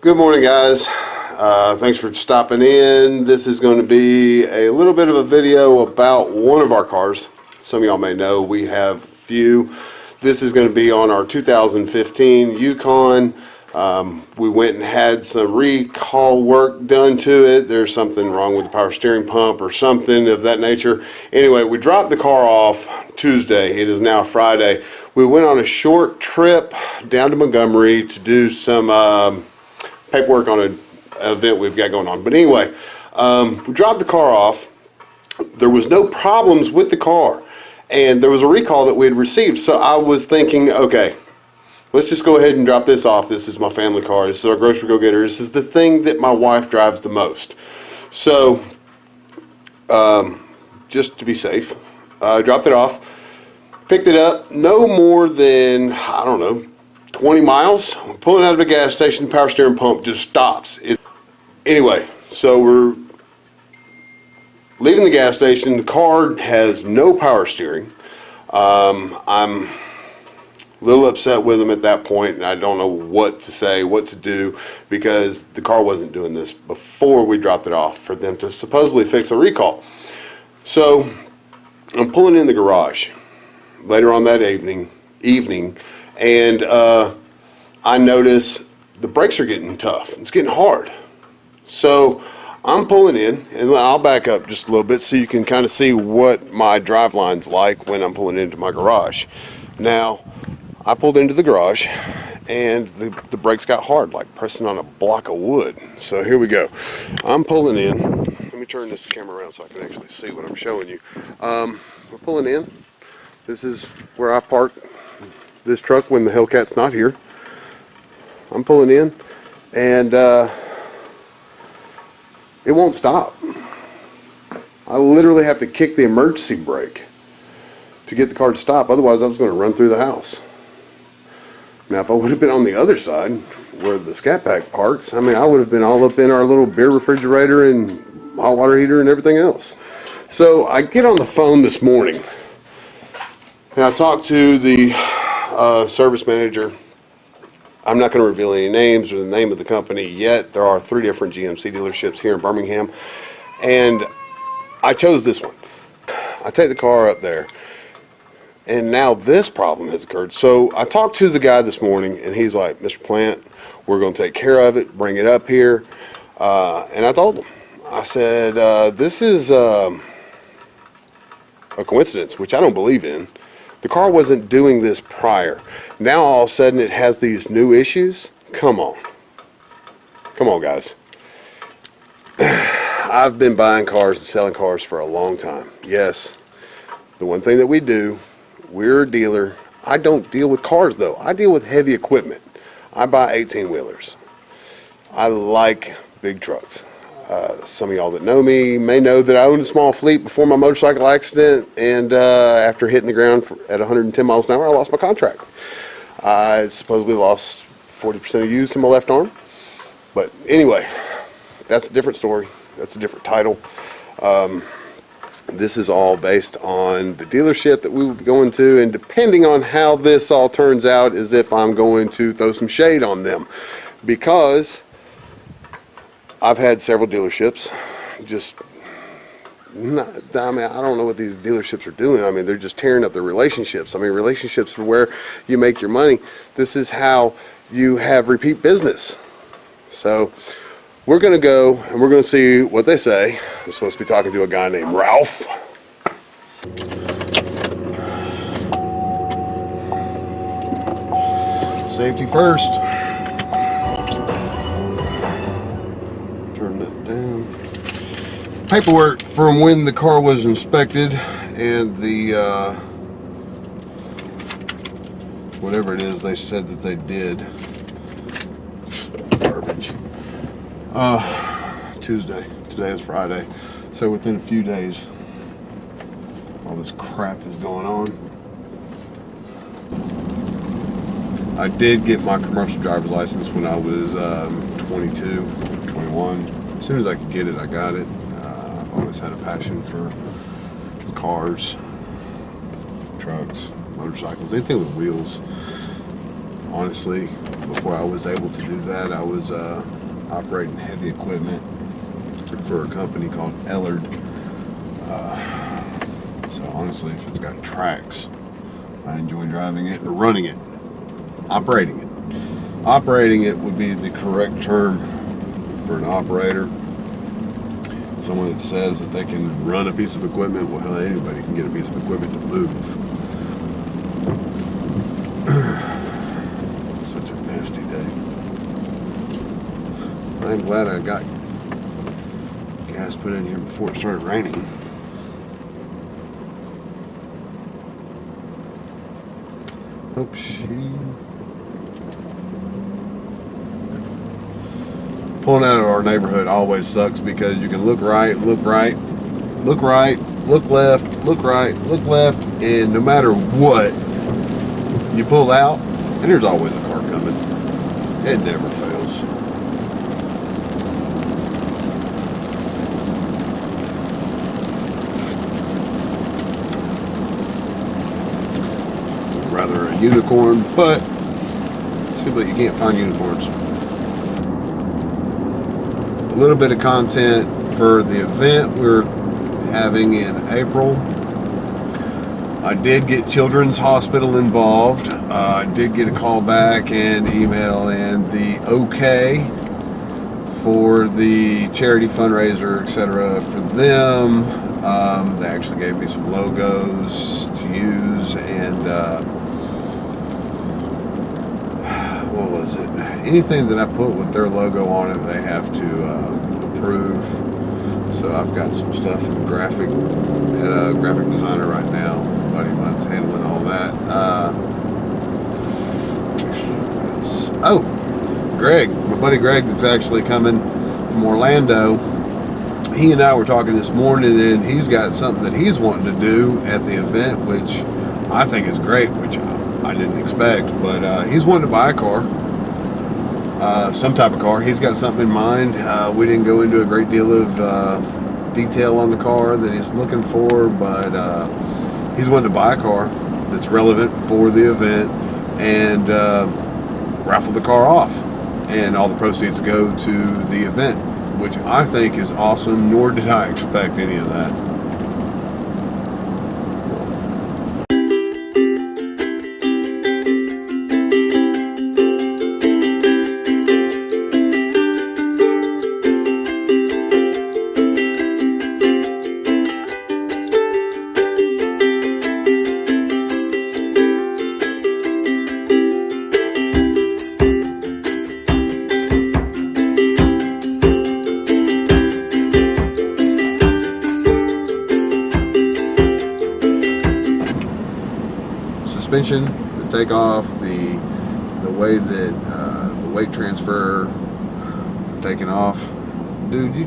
Good morning, guys. Thanks for stopping in. This is going to be a little bit of a video about one of our cars. Some of y'all may know we have a few. This is going to be on our 2015 Yukon. We went and had some recall work done to it. There's something wrong with the power steering pump or something of that nature. Anyway, we dropped the car off Tuesday. It is now Friday. We went on a short trip down to Montgomery to do some paperwork on an event we've got going on. But anyway, we dropped the car off. There was no problems with the car, and there was a recall that we had received. So I was thinking, okay, let's just go ahead and drop this off. This is my family car. This is our grocery go-getter. This is the thing that my wife drives the most. So just to be safe, dropped it off, picked it up, no more than, I don't know, 20 miles. I'm pulling out of a gas station, the power steering pump just stops. Anyway, so we're leaving the gas station. The car has no power steering. I'm a little upset with them at that point, and I don't know what to say, what to do, because the car wasn't doing this before we dropped it off for them to supposedly fix a recall. So I'm pulling in the garage later on that evening, and I notice the brakes are getting tough. It's getting hard. So I'm pulling in, and I'll back up just a little bit so you can kind of see what my drive line's like when I'm pulling into my garage. Now, I pulled into the garage, and the brakes got hard, like pressing on a block of wood. So here we go. I'm pulling in. Let me turn this camera around so I can actually see what I'm showing you. We're pulling in. This is where I park this truck when the Hellcat's not here. I'm pulling in, and it won't stop. I literally have to kick the emergency brake to get the car to stop. Otherwise, I was going to run through the house. Now, if I would have been on the other side where the Scat Pack parks, I mean, I would have been all up in our little beer refrigerator and hot water heater and everything else. So I get on the phone this morning, and I talked to the service manager. I'm not going to reveal any names or the name of the company yet. There are 3 different GMC dealerships here in Birmingham, and I chose this one. I take the car up there, and now this problem has occurred. So I talked to the guy this morning, and he's like, Mr. Plant, we're going to take care of it, bring it up here. And I told him, I said, this is a coincidence, which I don't believe in. The car wasn't doing this prior. Now all of a sudden it has these new issues. Come on. Come on, guys. I've been buying cars and selling cars for a long time. Yes, the one thing that we do, we're a dealer. I don't deal with cars, though. I deal with heavy equipment. I buy 18-wheelers. I like big trucks. Some of y'all that know me may know that I owned a small fleet before my motorcycle accident, and after hitting the ground at 110 miles an hour, I lost my contract. I supposedly lost 40% of use in my left arm. But anyway, that's a different story. That's a different title. This is all based on the dealership that we will be going to, and depending on how this all turns out is if I'm going to throw some shade on them, because I've had several dealerships just not, I mean, I don't know what these dealerships are doing. I mean, they're just tearing up their relationships. I mean, relationships are where you make your money. This is how you have repeat business. So we're going to go and we're going to see what they say. I'm supposed to be talking to a guy named Ralph. Safety first. Turn that down. Paperwork from when the car was inspected, and the whatever it is they said that they did. Garbage. Tuesday. Today is Friday. So within a few days, all this crap is going on. I did get my commercial driver's license when I was 22, 21. As soon as I could get it, I got it. I've always had a passion for cars, trucks, motorcycles, anything with wheels. Honestly, before I was able to do that, I was operating heavy equipment for a company called Ellard. So honestly, if it's got tracks, I enjoy driving it or running it. Operating it. Operating it would be the correct term for an operator. Someone that says that they can run a piece of equipment. Well, hell, anybody can get a piece of equipment to move. Such a nasty day. I'm glad I got gas put in here before it started raining. Hope she... Pulling out of our neighborhood always sucks because you can look right, look right, look right, look left, look right, look left, and no matter what, you pull out, and there's always a car coming. It never fails. Rather a unicorn, but it seems like you can't find unicorns. A little bit of content for the event we're having in April. I did get Children's Hospital involved. I did get a call back and email and the okay for the charity fundraiser, etc. for them. They actually gave me some logos to use and what was it? Anything that I put with their logo on it, they have to approve. So I've got some stuff in graphic at a graphic designer right now. A buddy of mine's handling all that. Oh, Greg, my buddy Greg, that's actually coming from Orlando. He and I were talking this morning, and he's got something that he's wanting to do at the event, which I think is great, which I didn't expect, but he's wanting to buy a car, some type of car. He's got something in mind. We didn't go into a great deal of detail on the car that he's looking for, but he's wanting to buy a car that's relevant for the event and raffle the car off, and all the proceeds go to the event, which I think is awesome, nor did I expect any of that. Suspension, the takeoff, the way that the weight transfer for taking off. Dude, you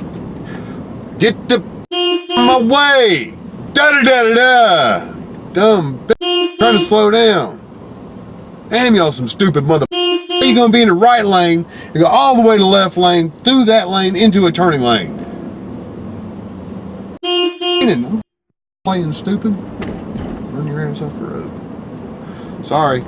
get the my way! Da da da da da! Dumb bitch, trying to slow down. Damn, y'all some stupid mother. You're gonna be in the right lane and go all the way to the left lane, through that lane into a turning lane. And playing stupid. Run your ass off the road. Sorry.